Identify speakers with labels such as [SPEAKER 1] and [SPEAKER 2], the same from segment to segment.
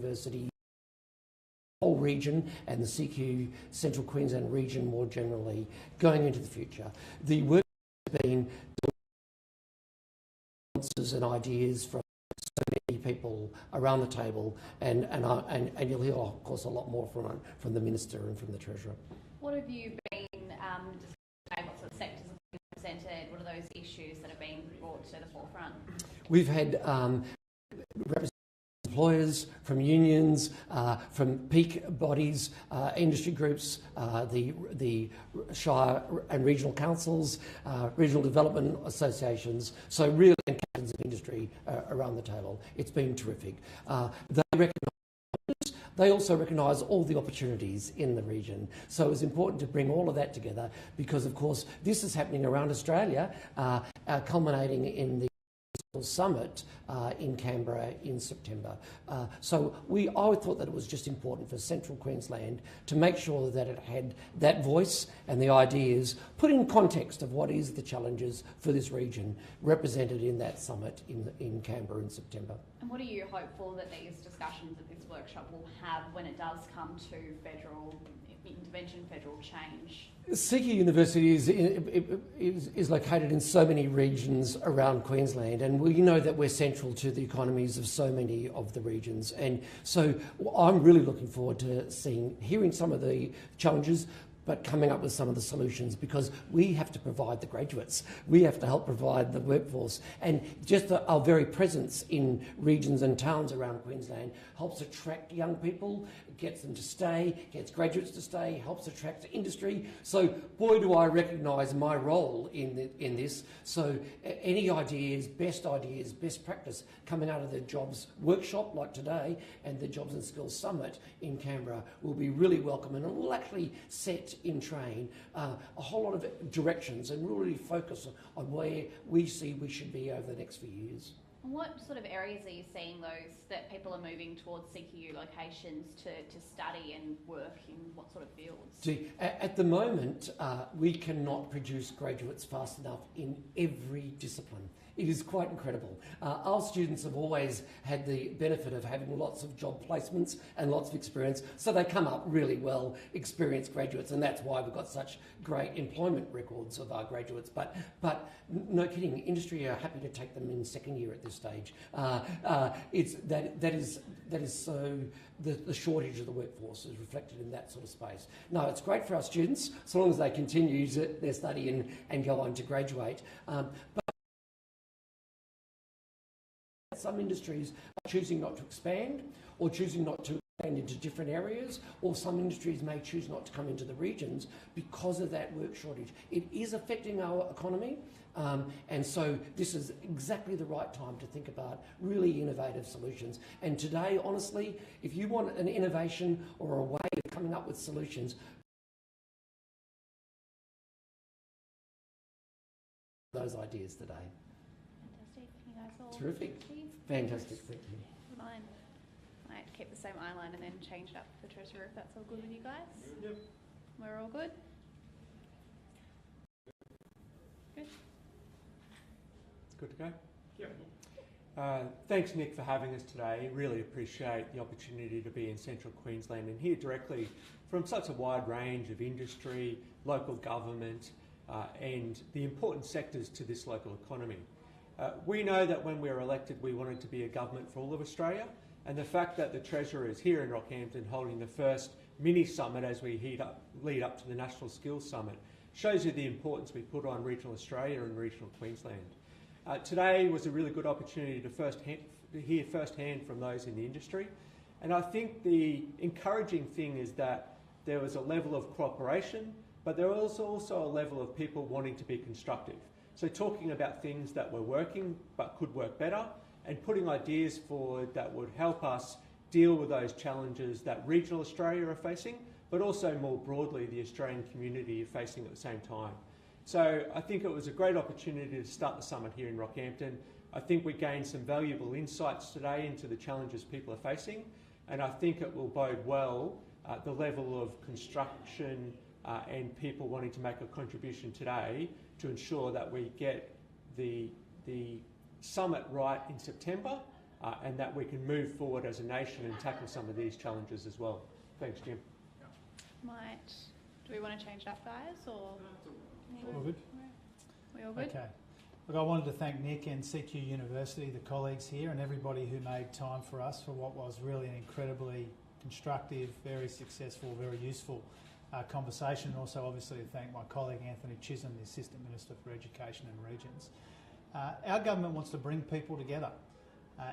[SPEAKER 1] University, whole region, and the CQ Central Queensland region more generally going into the future. The work has been answers and ideas from so many people around the table, and you'll hear, of course, a lot more from the Minister and from the Treasurer. What have you been discussing? What sort of sectors have been presented? What are those issues that have been brought to the forefront? We've had representatives from employers, from unions, from peak bodies, industry groups, the Shire and regional councils, regional development associations, so really and captains of industry around the table. It's been terrific. They also recognise all the opportunities in the region. So it was important to bring all of that together because, of course, this is happening around Australia, culminating in the summit in Canberra in September. So I thought that it was just important for Central Queensland to make sure that it had that voice and the ideas put in context of what is the challenges for this region represented in that summit in Canberra in September. And what are you hopeful that these discussions at this workshop will have when it does come to federal intervention, federal change? CQ University is located in so many regions around Queensland, and we know that we're central to the economies of so many of the regions. And so I'm really looking forward to hearing some of the challenges, but coming up with some of the solutions, because we have to provide the graduates. We have to help provide the workforce. And just our very presence in regions and towns around Queensland helps attract young people, gets them to stay, gets graduates to stay, helps attract industry. So boy, do I recognise my role in this. So any ideas, best practice coming out of the jobs workshop like today and the Jobs and Skills Summit in Canberra will be really welcome, and it will actually set in train a whole lot of directions and really focus on where we see we should be over the next few years. What sort of areas are you seeing that people are moving towards CQU locations to study and work in? What sort of fields? At the moment, we cannot produce graduates fast enough in every discipline. It is quite incredible. Our students have always had the benefit of having lots of job placements and lots of experience, so they come up really well experienced graduates, and that's why we've got such great employment records of our graduates. But no kidding, industry are happy to take them in second year at this stage. That is so the shortage of the workforce is reflected in that sort of space. No, it's great for our students so long as they continue their study and go on to graduate. But some industries are choosing not to expand or choosing not to expand into different areas, or some industries may choose not to come into the regions because of that work shortage. It is affecting our economy, and so this is exactly the right time to think about really innovative solutions. And today, honestly, if you want an innovation or a way of coming up with solutions, those ideas today.
[SPEAKER 2] Fantastic. You guys all
[SPEAKER 1] terrific. Fantastic, thank you.
[SPEAKER 2] Mine. I might keep the same eyeline and then change it up for the Treasurer if that's all good with you guys.
[SPEAKER 3] Yep.
[SPEAKER 2] We're all good? Good.
[SPEAKER 3] It's good to go? Yep. Thanks, Nick, for having us today. Really appreciate the opportunity to be in Central Queensland and hear directly from such a wide range of industry, local government, and the important sectors to this local economy. We know that when we were elected, we wanted to be a government for all of Australia, and the fact that the Treasurer is here in Rockhampton holding the first mini-summit as we lead up to the National Skills Summit shows you the importance we put on regional Australia and regional Queensland. Today was a really good opportunity to hear firsthand from those in the industry, and I think the encouraging thing is that there was a level of cooperation, but there was also a level of people wanting to be constructive. So talking about things that were working but could work better, and putting ideas forward that would help us deal with those challenges that regional Australia are facing, but also more broadly the Australian community are facing at the same time. So I think it was a great opportunity to start the summit here in Rockhampton. I think we gained some valuable insights today into the challenges people are facing, and I think it will bode well the level of construction and people wanting to make a contribution today to ensure that we get the summit right in September, and that we can move forward as a nation and tackle some of these challenges as well. Thanks, Jim.
[SPEAKER 2] Do we want to change it up, guys, or?
[SPEAKER 4] All good?
[SPEAKER 2] We all good?
[SPEAKER 4] Okay. Look, I wanted to thank Nick and CQ University, the colleagues here, and everybody who made time for us for what was really an incredibly constructive, very successful, very useful conversation. And also, obviously, to thank my colleague Anthony Chisholm, the Assistant Minister for Education and Regions. Our government wants to bring people together.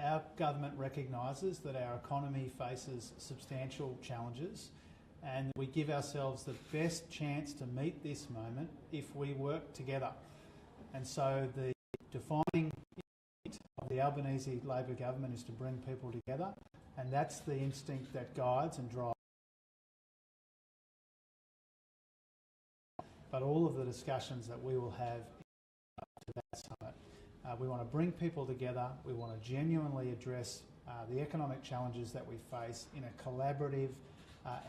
[SPEAKER 4] Our government recognises that our economy faces substantial challenges, and we give ourselves the best chance to meet this moment if we work together. And so the defining intent of the Albanese Labor government is to bring people together, and that's the instinct that guides and drives. But all of the discussions that we will have to that summit, we want to bring people together, we want to genuinely address the economic challenges that we face in a collaborative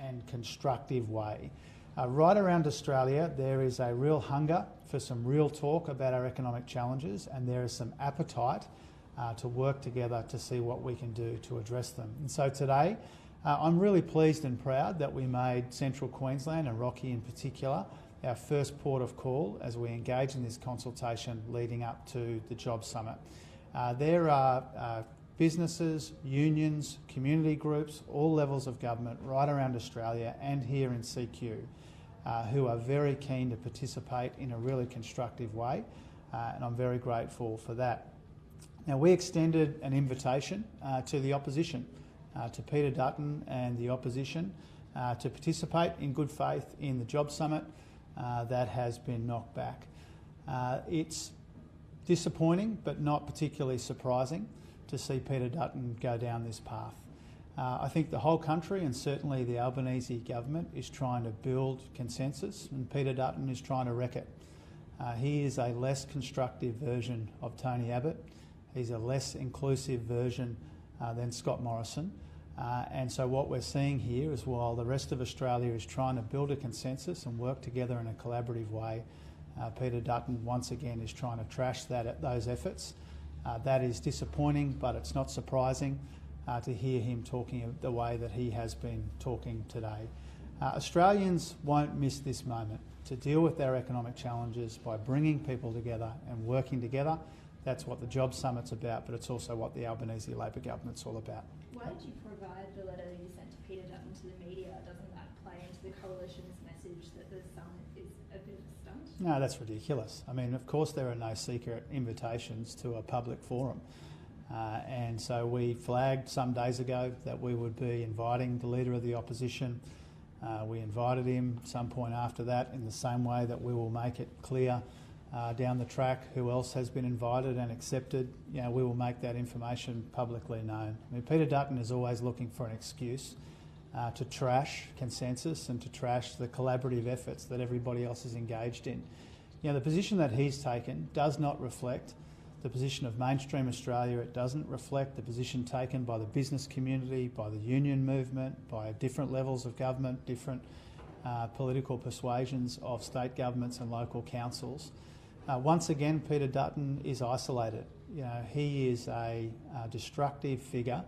[SPEAKER 4] and constructive way. Right around Australia, there is a real hunger for some real talk about our economic challenges, and there is some appetite to work together to see what we can do to address them. And so today, I'm really pleased and proud that we made Central Queensland, and Rocky in particular, our first port of call as we engage in this consultation leading up to the Jobs Summit. There are businesses, unions, community groups, all levels of government right around Australia and here in CQ who are very keen to participate in a really constructive way, and I'm very grateful for that. Now, we extended an invitation to the opposition, to Peter Dutton and the opposition, to participate in good faith in the Jobs Summit. That has been knocked back. It's disappointing but not particularly surprising to see Peter Dutton go down this path. I think the whole country, and certainly the Albanese government, is trying to build consensus, and Peter Dutton is trying to wreck it. He is a less constructive version of Tony Abbott. He's a less inclusive version than Scott Morrison. And so what we're seeing here is, while the rest of Australia is trying to build a consensus and work together in a collaborative way, Peter Dutton once again is trying to trash those efforts. That is disappointing, but it's not surprising to hear him talking the way that he has been talking today. Australians won't miss this moment to deal with their economic challenges by bringing people together and working together. That's what the Jobs Summit's about, but it's also what the Albanese Labor government's all about.
[SPEAKER 5] Why did you provide the letter that you sent to Peter Dutton to the media? Doesn't that play into the coalition's message that the summit is a bit of a stunt?
[SPEAKER 4] No, that's ridiculous. I mean, of course there are no secret invitations to a public forum. And so we flagged some days ago that we would be inviting the Leader of the Opposition. We invited him some point after that, in the same way that we will make it clear down the track who else has been invited and accepted. We will make that information publicly known. I mean, Peter Dutton is always looking for an excuse to trash consensus and to trash the collaborative efforts that everybody else is engaged in. The position that he's taken does not reflect the position of mainstream Australia. It doesn't reflect the position taken by the business community, by the union movement, by different levels of government, different political persuasions of state governments and local councils. Once again, Peter Dutton is isolated. He is a destructive figure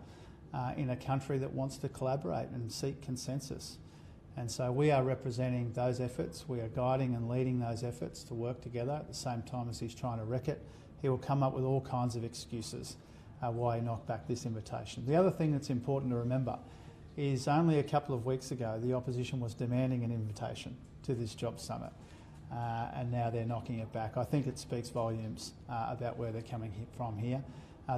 [SPEAKER 4] in a country that wants to collaborate and seek consensus. And so we are representing those efforts. We are guiding and leading those efforts to work together at the same time as he's trying to wreck it. He will come up with all kinds of excuses why he knocked back this invitation. The other thing that's important to remember is only a couple of weeks ago the opposition was demanding an invitation to this Jobs Summit, and now they're knocking it back. I think it speaks volumes about where they're coming from here.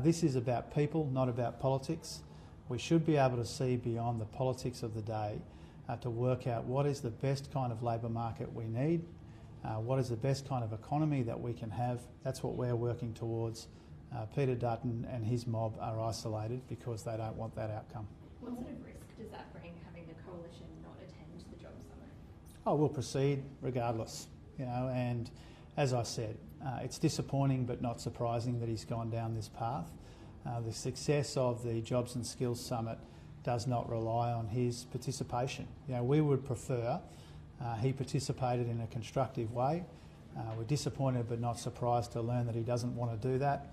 [SPEAKER 4] This is about people, not about politics. We should be able to see beyond the politics of the day to work out what is the best kind of labour market we need, what is the best kind of economy that we can have. That's what we're working towards. Peter Dutton and his mob are isolated because they don't want that outcome.
[SPEAKER 5] What sort of risk does that bring, having the coalition not attend the Jobs Summit?
[SPEAKER 4] Oh, we'll proceed regardless, and as I said, it's disappointing but not surprising that he's gone down this path. The success of the Jobs and Skills Summit does not rely on his participation. We would prefer he participated in a constructive way. We're disappointed but not surprised to learn that he doesn't want to do that.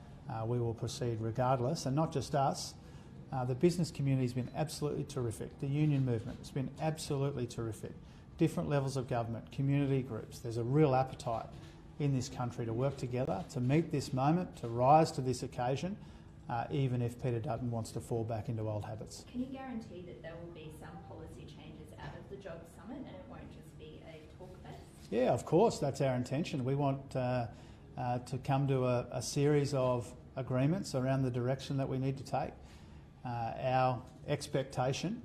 [SPEAKER 4] we will proceed regardless, and not just us. The business community has been absolutely terrific. The union movement has been absolutely terrific. Different levels of government, community groups. There's a real appetite in this country to work together, to meet this moment, to rise to this occasion, even if Peter Dutton wants to fall back into old habits.
[SPEAKER 5] Can you guarantee that there will be some policy changes out of the Jobs Summit and it won't just be a talk fest? Yeah,
[SPEAKER 4] of course, that's our intention. We want to come to a series of agreements around the direction that we need to take. Our expectation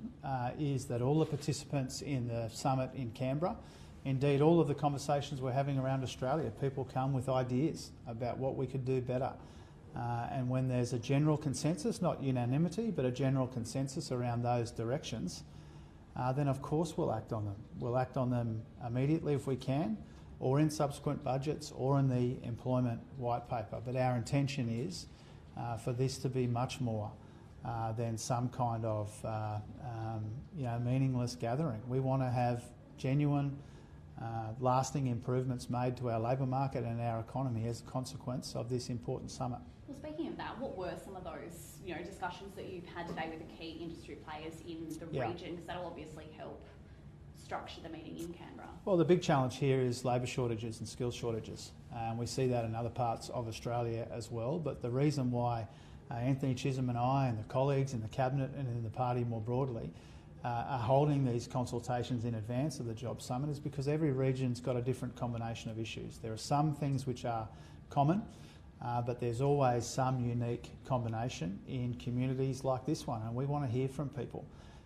[SPEAKER 4] is that all the participants in the summit in Canberra, indeed all of the conversations we're having around Australia, people come with ideas about what we could do better. And when there's a general consensus, not unanimity, but a general consensus around those directions, then of course we'll act on them. We'll act on them immediately if we can, or in subsequent budgets, or in the employment white paper. But our intention is for this to be much more than some kind of meaningless gathering. We want to have genuine, lasting improvements made to our labour market and our economy as a consequence of this important summit.
[SPEAKER 2] Well, speaking of that, what were some of those discussions that you've had today with the key industry players in the region? Because that'll obviously help structure the meeting in Canberra.
[SPEAKER 4] Well, the big challenge here is labour shortages and skills shortages. We see that in other parts of Australia as well, but the reason why Anthony Chisholm and I and the colleagues in the Cabinet and in the party more broadly are holding these consultations in advance of the Jobs Summit is because every region's got a different combination of issues. There are some things which are common, but there's always some unique combination in communities like this one, and we want to hear from people.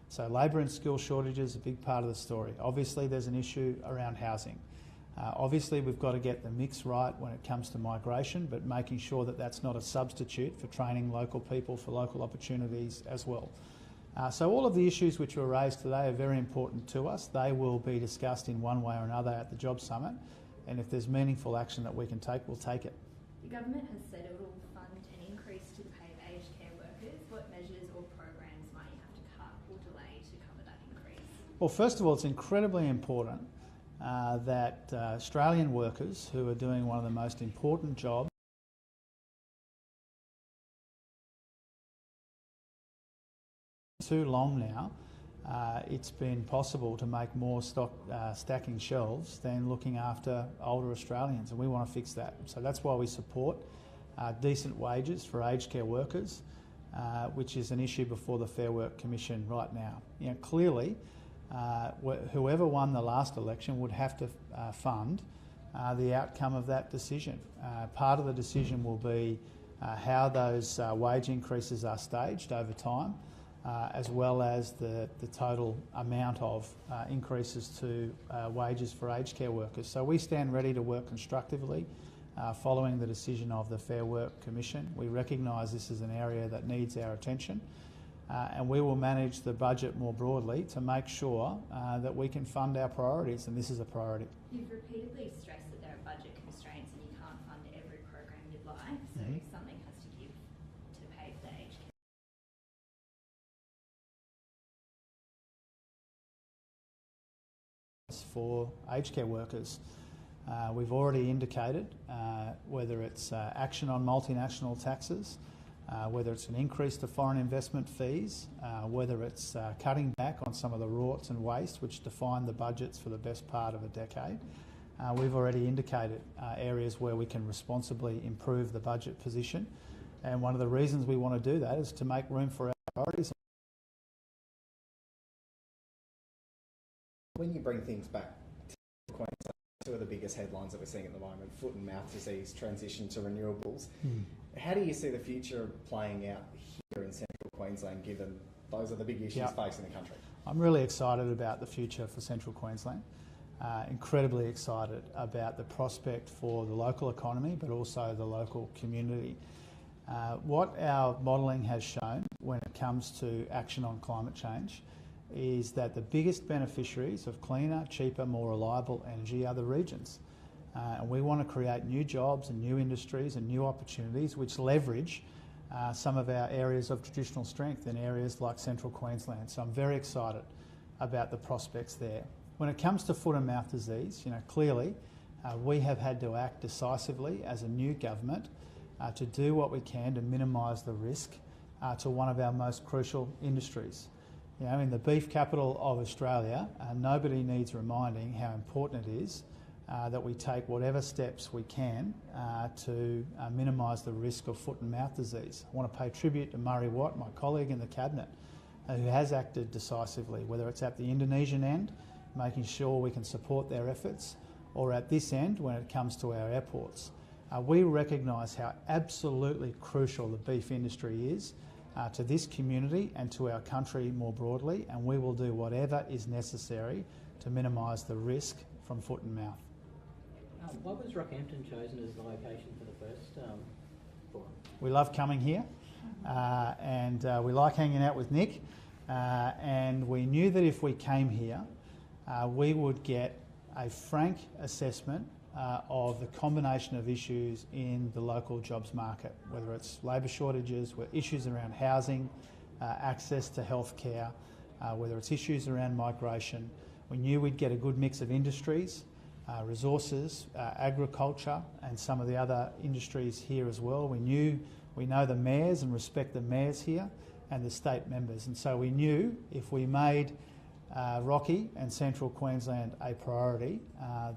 [SPEAKER 4] So labour and skill shortages is a big part of the story. Obviously there's an issue around housing. Obviously we've got to get the mix right when it comes to migration, but making sure that that's not a substitute for training local people for local opportunities as well. So all of the issues which were raised today are very important to us. They will be discussed in one way or another at the Jobs Summit, and if there's meaningful action that we can take, we'll take it.
[SPEAKER 5] The government has said it will fund an increase to the pay of aged care workers. What measures or programs might you have to cut or delay to cover that increase?
[SPEAKER 4] Well, first of all, it's incredibly important that Australian workers who are doing one of the most important jobs too long now, it's been possible to make more stacking shelves than looking after older Australians, and we want to fix that. So that's why we support decent wages for aged care workers, which is an issue before the Fair Work Commission right now. Clearly, whoever won the last election would have to fund the outcome of that decision. Part of the decision will be how those wage increases are staged over time, as well as the total amount of increases to wages for aged care workers. So we stand ready to work constructively following the decision of the Fair Work Commission. We recognise this is an area that needs our attention, and we will manage the budget more broadly to make sure that we can fund our priorities, and this is a priority.
[SPEAKER 5] You've repeatedly stressed that there are budget constraints and you can't fund every program you'd like, so something has to give to pay for the aged care.
[SPEAKER 4] For aged care workers, we've already indicated whether it's action on multinational taxes, whether it's an increase to foreign investment fees, whether it's cutting back on some of the rorts and waste which define the budgets for the best part of a decade. We've already indicated areas where we can responsibly improve the budget position, and one of the reasons we want to do that is to make room for our priorities.
[SPEAKER 6] When you bring things back to Queensland, two of the biggest headlines that we're seeing at the moment, foot and mouth disease, transition to renewables. How do you see the future playing out here in central Queensland, given those are the big issues facing the country?
[SPEAKER 4] I'm really excited about the future for central Queensland. Incredibly excited about the prospect for the local economy, but also the local community. What our modelling has shown when it comes to action on climate change is that the biggest beneficiaries of cleaner, cheaper, more reliable energy are the regions. And we want to create new jobs and new industries and new opportunities which leverage some of our areas of traditional strength in areas like central Queensland. So I'm very excited about the prospects there. When it comes to foot and mouth disease, clearly we have had to act decisively as a new government to do what we can to minimise the risk to one of our most crucial industries. You know, in the beef capital of Australia, nobody needs reminding how important it is that we take whatever steps we can to minimise the risk of foot and mouth disease. I want to pay tribute to Murray Watt, my colleague in the Cabinet, who has acted decisively, whether it's at the Indonesian end, making sure we can support their efforts, or at this end when it comes to our airports. We recognise how absolutely crucial the beef industry is to this community and to our country more broadly, and we will do whatever is necessary to minimise the risk from foot and mouth.
[SPEAKER 7] Why was Rockhampton chosen as the location for the first forum?
[SPEAKER 4] We love coming here and we like hanging out with Nick, and we knew that if we came here we would get a frank assessment of the combination of issues in the local jobs market, whether it's labour shortages, issues around housing, access to healthcare, whether it's issues around migration. We knew we'd get a good mix of industries, resources, agriculture, and some of the other industries here as well. We know the mayors and respect the mayors here and the state members, and so we knew if we made Rocky and Central Queensland a priority,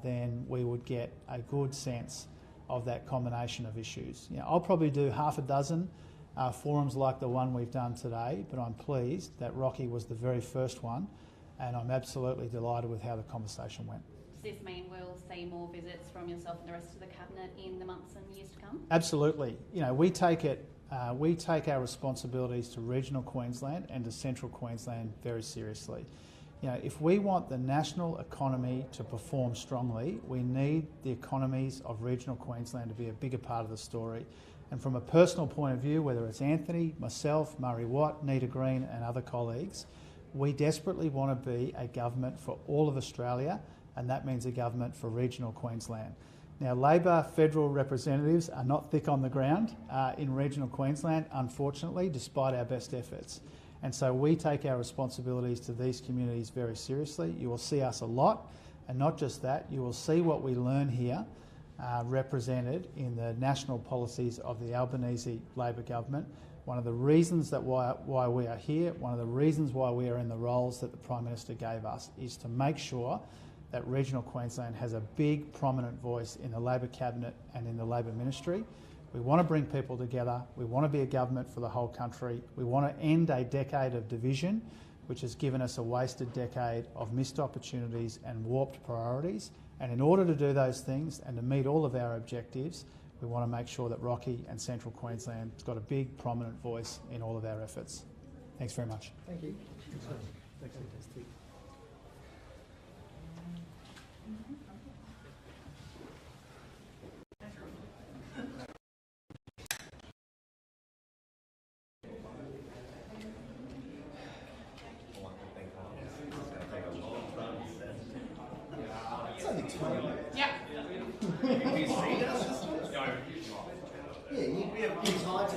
[SPEAKER 4] then we would get a good sense of that combination of issues. You know, I'll probably do half a dozen forums like the one we've done today, but I'm pleased that Rocky was the very first one, and I'm absolutely delighted with how the conversation went.
[SPEAKER 2] Does this mean we'll see more visits from yourself and the rest of the Cabinet in the months and years to come?
[SPEAKER 4] Absolutely. You know, we take our responsibilities to regional Queensland and to Central Queensland very seriously. You know, if we want the national economy to perform strongly, we need the economies of regional Queensland to be a bigger part of the story. And from a personal point of view, whether it's Anthony, myself, Murray Watt, Nita Green and other colleagues, we desperately want to be a government for all of Australia, and that means a government for regional Queensland. Now, Labor federal representatives are not thick on the ground in regional Queensland, unfortunately, despite our best efforts. And so we take our responsibilities to these communities very seriously. You will see us a lot, and not just that, you will see what we learn here represented in the national policies of the Albanese Labor government. One of the reasons that why we are here, one of the reasons why we are in the roles that the Prime Minister gave us, is to make sure that regional Queensland has a big, prominent voice in the Labor Cabinet and in the Labor Ministry. We want to bring people together. We want to be a government for the whole country. We want to end a decade of division, which has given us a wasted decade of missed opportunities and warped priorities. And in order to do those things and to meet all of our objectives, we want to make sure that Rocky and Central Queensland has got a big, prominent voice in all of our efforts. Thanks very much.
[SPEAKER 7] Thank you.
[SPEAKER 4] Thanks.
[SPEAKER 2] Yeah.
[SPEAKER 6] Yeah, you tied to